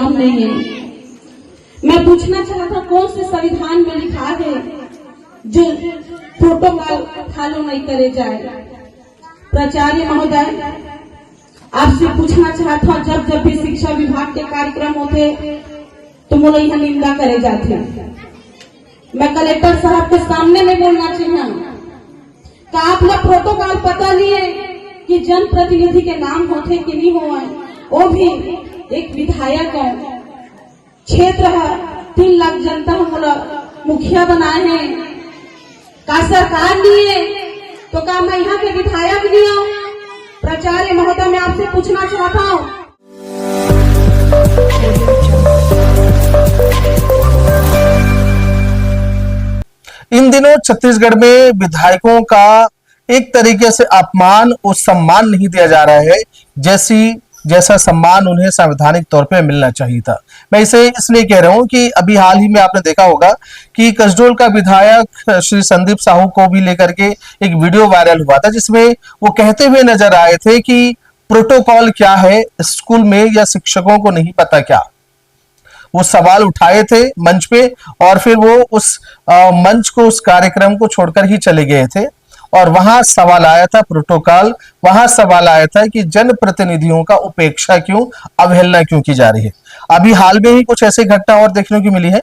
नाम नहीं है। मैं पूछना चाहता कौन से संविधान में लिखा है जो प्रोटोकॉल फॉलो नहीं करे जाए। प्राचार्य महोदय, आपसे पूछना चाहता हूँ, जब जब भी शिक्षा विभाग के कार्यक्रम होते तो मोला यहाँ निंदा करे जाते। मैं कलेक्टर साहब के सामने में बोलना चाहिए का आप लोग प्रोटोकॉल पता लिए कि जन प्रतिनिधि के नाम होते कि नहीं हो, वो भी एक विधायक है, क्षेत्र है, 3 लाख जनता हम मुखिया बनाए हैं, का सरकार लिए तो का मैं यहाँ के विधायक नहीं हूँ। प्राचार्य महोदय, मैं आपसे पूछना चाहता हूँ। इन दिनों छत्तीसगढ़ में विधायकों का एक तरीके से अपमान और सम्मान नहीं दिया जा रहा है जैसा सम्मान उन्हें संवैधानिक तौर पे मिलना चाहिए था। मैं इसे इसलिए कह रहा हूं कि अभी हाल ही में आपने देखा होगा कि कसडोल का विधायक श्री संदीप साहू को भी लेकर के एक वीडियो वायरल हुआ था, जिसमें वो कहते हुए नजर आए थे कि प्रोटोकॉल क्या है, स्कूल में या शिक्षकों को नहीं पता क्या। वो सवाल उठाए थे मंच पे और फिर वो उस मंच को, उस कार्यक्रम को छोड़कर ही चले गए थे। और वहां सवाल आया था प्रोटोकॉल, वहां सवाल आया था कि जनप्रतिनिधियों का उपेक्षा क्यों, अवहेलना क्यों की जा रही है। अभी हाल में ही कुछ ऐसी घटना और देखने को मिली है।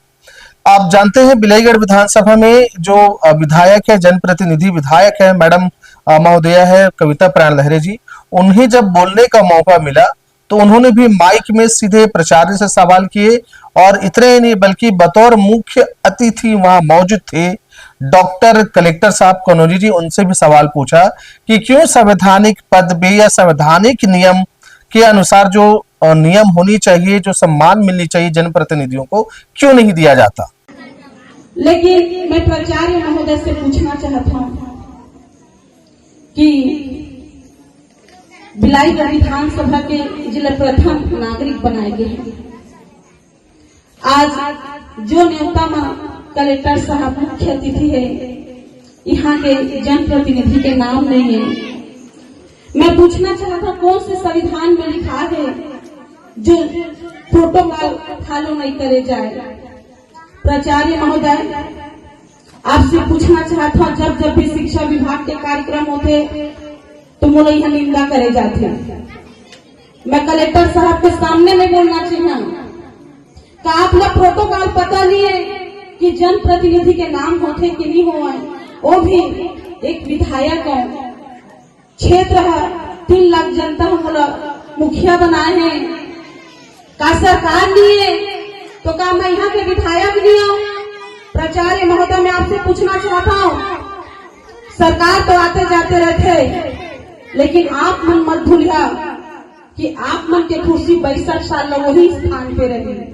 आप जानते हैं बिलाईगढ़ विधानसभा में जो विधायक है, जनप्रतिनिधि विधायक है, मैडम महोदया है कविता प्राण लहरे जी, उन्हें जब बोलने का मौका मिला तो उन्होंने भी माइक में सीधे प्राचार्य से सवाल किए। और इतने ही नहीं बल्कि बतौर मुख्य अतिथि वहां मौजूद थे डॉक्टर कलेक्टर साहब कनौजी जी, उनसे भी सवाल पूछा कि क्यों संवैधानिक पद पे या संवैधानिक नियम के अनुसार जो नियम होनी चाहिए, जो सम्मान मिलनी चाहिए जनप्रतिनिधियों को, क्यों नहीं दिया जाता। लेकिन मैं प्राचार्य महोदय से पूछना चाहता हूँ कि बिलाईगढ़ विधानसभा के जिला प्रथम नागरिक बनाए गए हैं। आज जो न्योता में कलेक्टर साहब मुख्य अतिथि है, यहाँ के जनप्रतिनिधि के नाम नहीं है। मैं पूछना चाहता कौन से संविधान में लिखा है जो प्रोटोकॉल फॉलो नहीं करे जाए। प्राचार्य महोदय, आपसे पूछना चाहता हूँ, जब जब भी शिक्षा विभाग के कार्यक्रम होते तो मोला यहाँ निंदा करे जाते। मैं कलेक्टर साहब के सामने में बोलना चाहिए का आप लोग प्रोटोकॉल पता लिए कि जन प्रतिनिधि के नाम होते कि नहीं हो, वो भी एक विधायक है, क्षेत्र है, 3 लाख जनता हम मुखिया बनाए हैं, का सरकार लिए तो का मैं यहाँ के विधायक नहीं हूँ। प्राचार्य महोदय, मैं आपसे पूछना चाहता हूँ, सरकार तो आते जाते रहते, लेकिन आप मन मत भूलिया कि आप मन के कुर्सी 62 साल वही स्थान पे रही।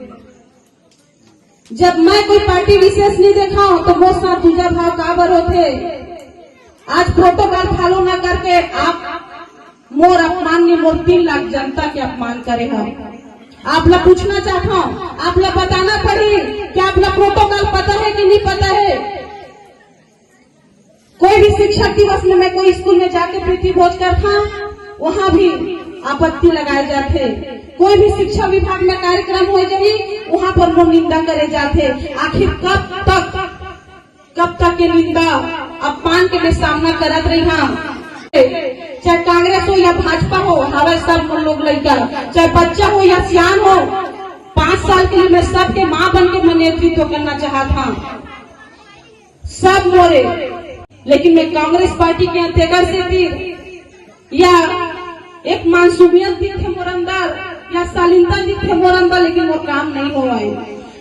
जब मैं कोई पार्टी विशेष नहीं देखा हूं तो वो साथ दूजा भाव काबर होते। आज प्रोटोकॉल फॉलो न करके आप मोर अपमान ने मोर 3 लाख जनता के अपमान करे हैं। आप लोग पूछना चाहता हूँ, आप लोग बताना पड़ी कि आप लोग प्रोटोकॉल पता है कि नहीं पता है। कोई भी शिक्षक दिवस में मैं कोई स्कूल में जाके प्रीति भोज करता, वहाँ भी आपत्ति लगाए जाते। कोई भी शिक्षा विभाग में कार्यक्रम हो जाए वहाँ पर वो निंदा करे जाते। आखिर कब तक के निंदा अपमान के मैं सामना करत रही हूँ। चाहे कांग्रेस हो या भाजपा हो, हमारे सब लोग लड़का, चाहे बच्चा हो या सियान हो, 5 साल के लिए मैं सबके माँ बन के मैं नेतृत्व करना चाहता हूँ, सब मोरे। लेकिन मैं कांग्रेस पार्टी के अंतर्गत से थी या एक मानसूमियत भी थे मोर अंदर या शालीनता भी थे मोर अंदर, लेकिन वो काम नहीं हो रहा।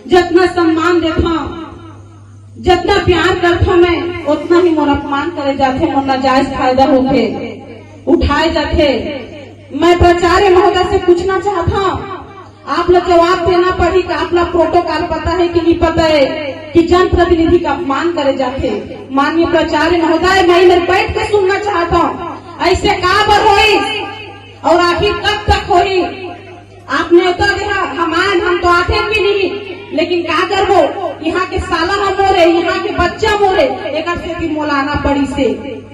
जितना सम्मान देता, जितना प्यार करता मैं, उतना ही मोर अपमान करे जाते, मोर नाजायज फायदा होते उठाए जाते। मैं प्राचार्य महोदय से पूछना चाहता हूँ, आप लोग जवाब देना पड़ी कि आप लोग प्रोटोकॉल पता है कि नहीं पता है कि जन प्रतिनिधि का अपमान करे जाते। माननीय प्राचार्य महोदय, मैं इधर बैठ के सुनना चाहता हूँ, ऐसे काबर होई और आखिर कब तक होई। आपने उत्तर दिया हम तो आते भी नहीं, लेकिन क्या करबो, यहाँ के साला हम मोरे, यहाँ के बच्चा मोरे, एक से मोलाना पड़ी से।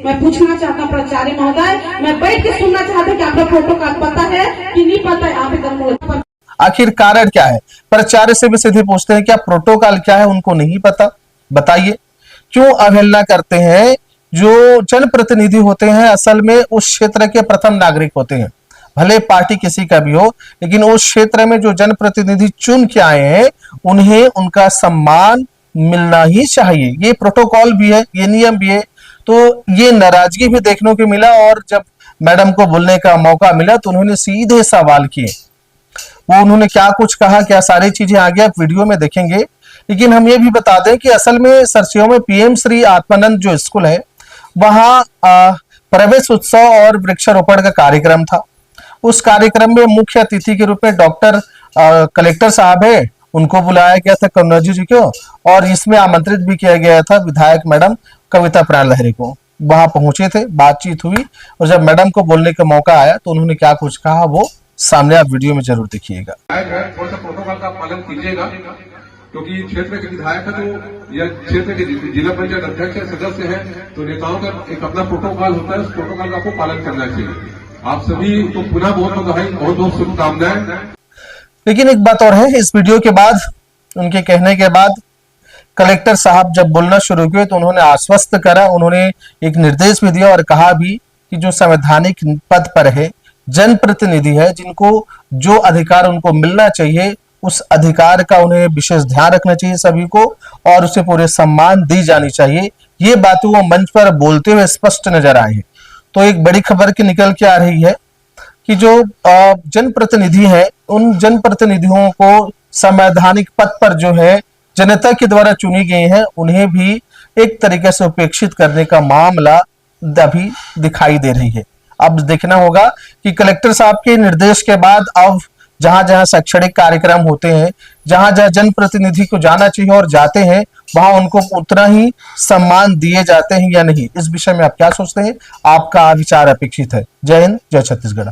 मैं पूछना चाहता हूँ प्राचार्य महोदय, मैं बैठ के सुनना चाहता हूँ कि आपका प्रोटोकॉल पता है कि नहीं पता है। आप इधर आखिर कारण क्या है? प्राचार्य से भी सीधे पूछते हैं क्या प्रोटोकॉल क्या है उनको नहीं पता? बताइए क्यों अवहेलना करते हैं? जो जनप्रतिनिधि होते हैं असल में उस क्षेत्र के प्रथम नागरिक होते हैं, भले पार्टी किसी का भी हो, लेकिन उस क्षेत्र में जो जनप्रतिनिधि चुन के आए हैं उन्हें उनका सम्मान मिलना ही चाहिए। ये प्रोटोकॉल भी है, ये नियम भी है। तो ये नाराजगी भी देखने को मिला और जब मैडम को बोलने का मौका मिला तो उन्होंने सीधे सवाल किए। वो उन्होंने क्या कुछ कहा, क्या सारी चीजें आगे आप वीडियो में देखेंगे। लेकिन हम ये भी बता दें कि असल में सरसियों में पीएम श्री आत्मानंद जो स्कूल है वहां प्रवेश उत्सव और वृक्षारोपण का कार्यक्रम था। उस कार्यक्रम में मुख्य अतिथि के रूप में डॉक्टर कलेक्टर साहब है, उनको बुलाया गया था कन्नौजी जी को, और इसमें आमंत्रित भी किया गया था विधायक मैडम कविता प्राण लहरी को। वहां पहुंचे थे, बातचीत हुई, और जब मैडम को बोलने का मौका आया तो उन्होंने क्या कुछ कहा वो सामने आप वीडियो में जरूर देखिएगा। थोड़ा सा प्रोटोकॉल का पालन कीजिएगा, क्योंकि क्षेत्र के विधायक है तो या क्षेत्र के जिला पंचायत अध्यक्ष है, सदस्य है, तो नेताओं का एक अपना प्रोटोकॉल होता है, उस प्रोटोकॉल का आपको पालन करना चाहिए। आप सभी को पुनः बहुत बधाई, बहुत बहुत शुभकामनाएं। लेकिन एक बात और है, इस वीडियो के बाद, उनके कहने के बाद कलेक्टर साहब जब बोलना शुरू किए तो उन्होंने आश्वस्त करा, उन्होंने एक निर्देश भी दिया और कहा भी कि जो संवैधानिक पद पर है, जनप्रतिनिधि है, जिनको जो अधिकार उनको मिलना चाहिए उस अधिकार का उन्हें विशेष ध्यान रखना चाहिए सभी को, और उसे पूरे सम्मान दी जानी चाहिए। ये बातें वो मंच पर बोलते हुए स्पष्ट नजर आए हैं। तो एक बड़ी खबर की निकल के आ रही है कि जो जनप्रतिनिधि है उन जनप्रतिनिधियों को संवैधानिक पद पर जो है जनता के द्वारा चुनी गई है, उन्हें भी एक तरीके से उपेक्षित करने का मामला अभी दिखाई दे रही है। अब देखना होगा कि कलेक्टर साहब के निर्देश के बाद अब जहां जहां शैक्षणिक कार्यक्रम होते हैं, जहां जहां जनप्रतिनिधि को जाना चाहिए और जाते हैं, वहां उनको उतना ही सम्मान दिए जाते हैं या नहीं। इस विषय में आप क्या सोचते हैं? आपका विचार अपेक्षित है। जय हिंद, जय छत्तीसगढ़।